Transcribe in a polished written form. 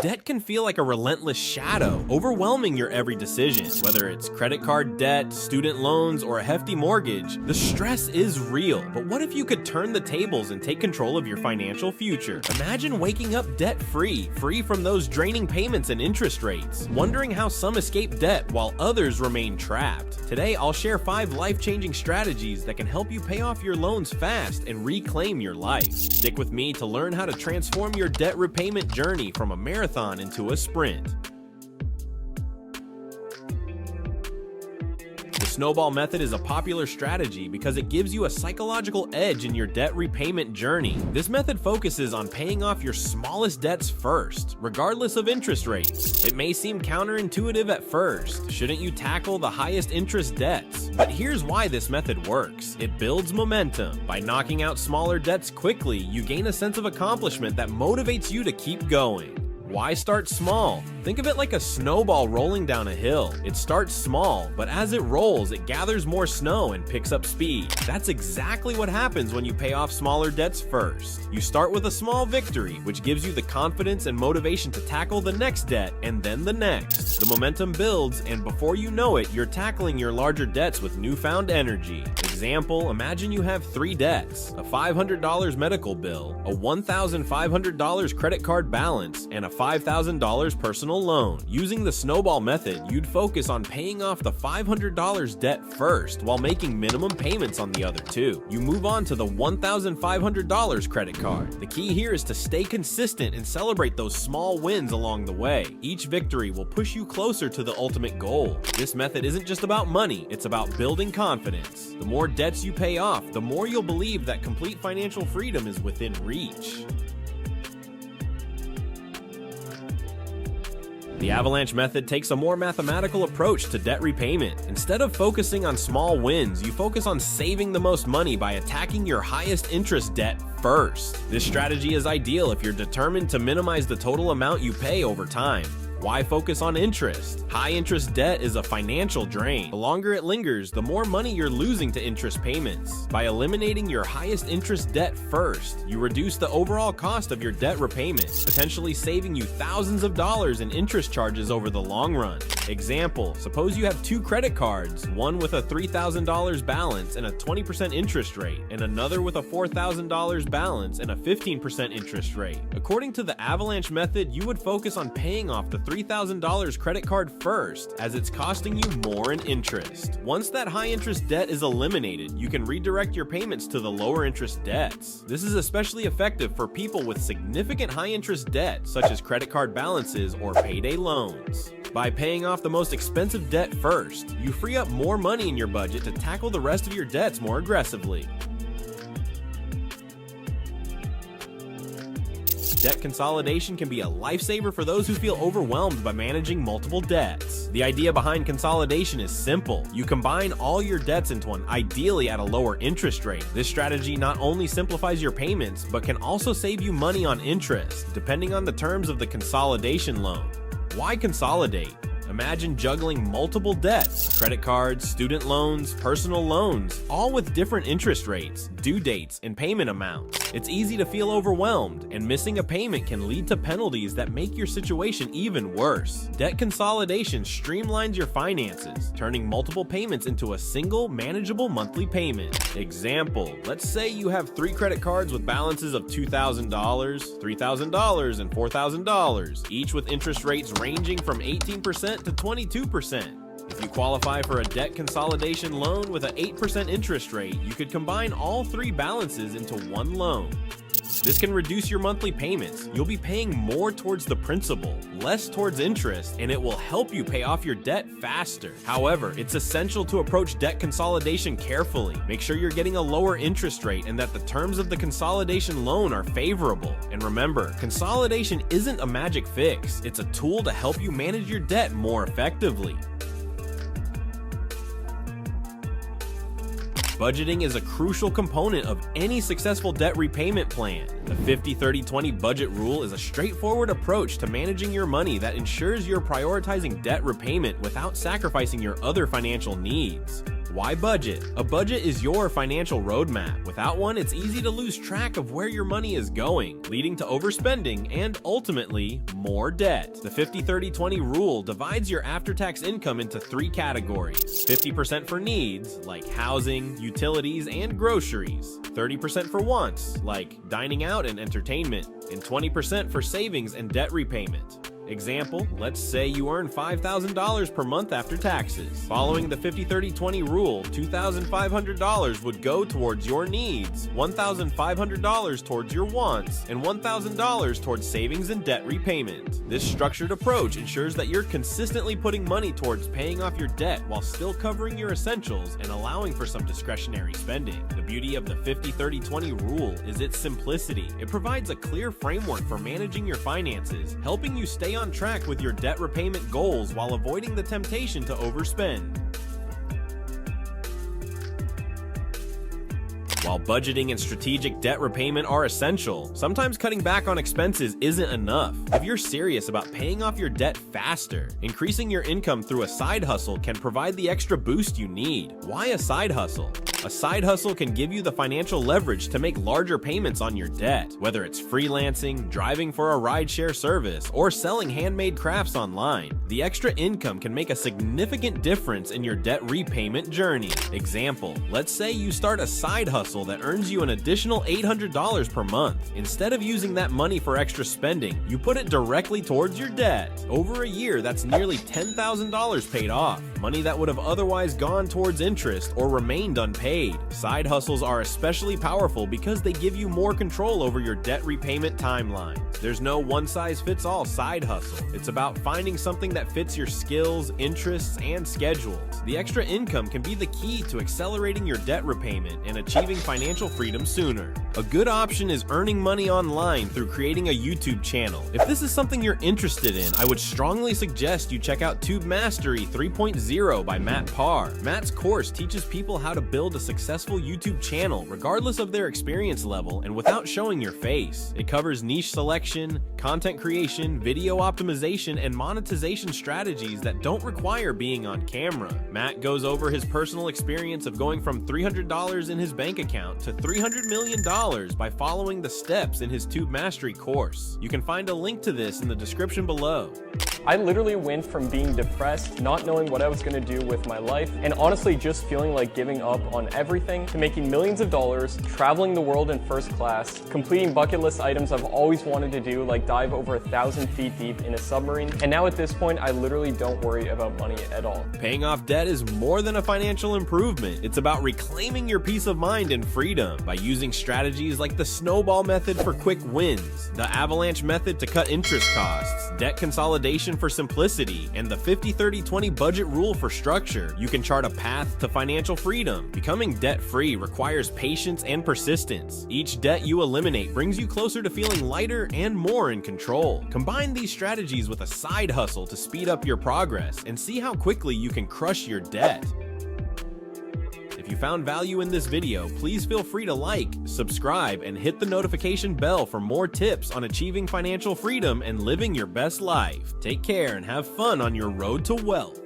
Debt can feel like a relentless shadow, overwhelming your every decision. Whether it's credit card debt, student loans, or a hefty mortgage, the stress is real. But what if you could turn the tables and take control of your financial future? Imagine waking up debt-free, free from those draining payments and interest rates, wondering how some escape debt while others remain trapped. Today, I'll share 5 life-changing strategies that can help you pay off your loans fast and reclaim your life. Stick with me to learn how to transform your debt repayment journey from a marathon into a sprint. The snowball method is a popular strategy because it gives you a psychological edge in your debt repayment journey. This method focuses on paying off your smallest debts first, regardless of interest rates. It may seem counterintuitive at first. Shouldn't you tackle the highest interest debts? But here's why this method works. It builds momentum. By knocking out smaller debts quickly, you gain a sense of accomplishment that motivates you to keep going. Why start small? Think of it like a snowball rolling down a hill. It starts small, but as it rolls, it gathers more snow and picks up speed. That's exactly what happens when you pay off smaller debts first. You start with a small victory, which gives you the confidence and motivation to tackle the next debt and then the next. The momentum builds, and before you know it, you're tackling your larger debts with newfound energy. Example, imagine you have 3 debts: a $500 medical bill, a $1,500 credit card balance, and a $5,000 personal loan. Using the snowball method, you'd focus on paying off the $500 debt first while making minimum payments on the other 2. You move on to the $1,500 credit card. The key here is to stay consistent and celebrate those small wins along the way. Each victory will push you closer to the ultimate goal. This method isn't just about money, it's about building confidence. The more debts you pay off, the more you'll believe that complete financial freedom is within reach. The avalanche method takes a more mathematical approach to debt repayment. Instead of focusing on small wins, you focus on saving the most money by attacking your highest interest debt first. This strategy is ideal if you're determined to minimize the total amount you pay over time. Why focus on interest? High interest debt is a financial drain. The longer it lingers, the more money you're losing to interest payments. By eliminating your highest interest debt first, you reduce the overall cost of your debt repayment, potentially saving you thousands of dollars in interest charges over the long run. Example, suppose you have 2 credit cards, one with a $3,000 balance and a 20% interest rate, and another with a $4,000 balance and a 15% interest rate. According to the avalanche method, you would focus on paying off the $3,000 credit card first, as it's costing you more in interest. Once that high interest debt is eliminated, you can redirect your payments to the lower interest debts. This is especially effective for people with significant high interest debt, such as credit card balances or payday loans. By paying off the most expensive debt first, you free up more money in your budget to tackle the rest of your debts more aggressively. Debt consolidation can be a lifesaver for those who feel overwhelmed by managing multiple debts. The idea behind consolidation is simple. You combine all your debts into one, ideally at a lower interest rate. This strategy not only simplifies your payments, but can also save you money on interest, depending on the terms of the consolidation loan. Why consolidate? Imagine juggling multiple debts: credit cards, student loans, personal loans, all with different interest rates, due dates, and payment amounts. It's easy to feel overwhelmed, and missing a payment can lead to penalties that make your situation even worse. Debt consolidation streamlines your finances, turning multiple payments into a single, manageable monthly payment. Example, let's say you have 3 credit cards with balances of $2,000, $3,000, and $4,000, each with interest rates ranging from 18% to 22%. If you qualify for a debt consolidation loan with an 8% interest rate, you could combine all 3 balances into one loan. This can reduce your monthly payments. You'll be paying more towards the principal, less towards interest, and it will help you pay off your debt faster. However, it's essential to approach debt consolidation carefully. Make sure you're getting a lower interest rate and that the terms of the consolidation loan are favorable. And remember, consolidation isn't a magic fix. It's a tool to help you manage your debt more effectively. Budgeting is a crucial component of any successful debt repayment plan. The 50-30-20 budget rule is a straightforward approach to managing your money that ensures you're prioritizing debt repayment without sacrificing your other financial needs. Why budget? A budget is your financial roadmap. Without one, it's easy to lose track of where your money is going, leading to overspending and ultimately more debt. The 50-30-20 rule divides your after-tax income into 3 categories: 50% for needs, like housing, utilities, and groceries; 30% for wants, like dining out and entertainment; and 20% for savings and debt repayment. Example, let's say you earn $5,000 per month after taxes. Following the 50-30-20 rule, $2,500 would go towards your needs, $1,500 towards your wants, and $1,000 towards savings and debt repayment. This structured approach ensures that you're consistently putting money towards paying off your debt while still covering your essentials and allowing for some discretionary spending. The beauty of the 50-30-20 rule is its simplicity. It provides a clear framework for managing your finances, helping you stay on track with your debt repayment goals while avoiding the temptation to overspend. While budgeting and strategic debt repayment are essential, sometimes cutting back on expenses isn't enough. If you're serious about paying off your debt faster, increasing your income through a side hustle can provide the extra boost you need. Why a side hustle? A side hustle can give you the financial leverage to make larger payments on your debt, whether it's freelancing, driving for a rideshare service, or selling handmade crafts online. The extra income can make a significant difference in your debt repayment journey. Example, let's say you start a side hustle that earns you an additional $800 per month. Instead of using that money for extra spending, you put it directly towards your debt. Over a year, that's nearly $10,000 paid off, money that would have otherwise gone towards interest or remained unpaid. Side hustles are especially powerful because they give you more control over your debt repayment timeline. There's no one-size-fits-all side hustle. It's about finding something that fits your skills, interests, and schedules. The extra income can be the key to accelerating your debt repayment and achieving financial freedom sooner. A good option is earning money online through creating a YouTube channel. If this is something you're interested in, I would strongly suggest you check out Tube Mastery 3.0 by Matt Parr. Matt's course teaches people how to build a successful YouTube channel regardless of their experience level and without showing your face. It covers niche selection, content creation, video optimization, and monetization strategies that don't require being on camera. Matt goes over his personal experience of going from $300 in his bank account to $300 million by following the steps in his Tube Mastery course. You can find a link to this in the description below. I literally went from being depressed, not knowing what I was going to do with my life, and honestly just feeling like giving up on everything, to making millions of dollars, traveling the world in first class, completing bucket list items I've always wanted to do, like dive over 1,000 feet deep in a submarine, and now at this point I literally don't worry about money at all. Paying off debt is more than a financial improvement. It's about reclaiming your peace of mind and freedom by using strategies like the snowball method for quick wins, the avalanche method to cut interest costs, debt consolidation for simplicity, and the 50-30-20 budget rule for structure. You can chart a path to financial freedom. Becoming debt-free requires patience and persistence. Each debt you eliminate brings you closer to feeling lighter and more in control. Combine these strategies with a side hustle to speed up your progress and see how quickly you can crush your debt. If you found value in this video, please feel free to like, subscribe, and hit the notification bell for more tips on achieving financial freedom and living your best life. Take care and have fun on your road to wealth.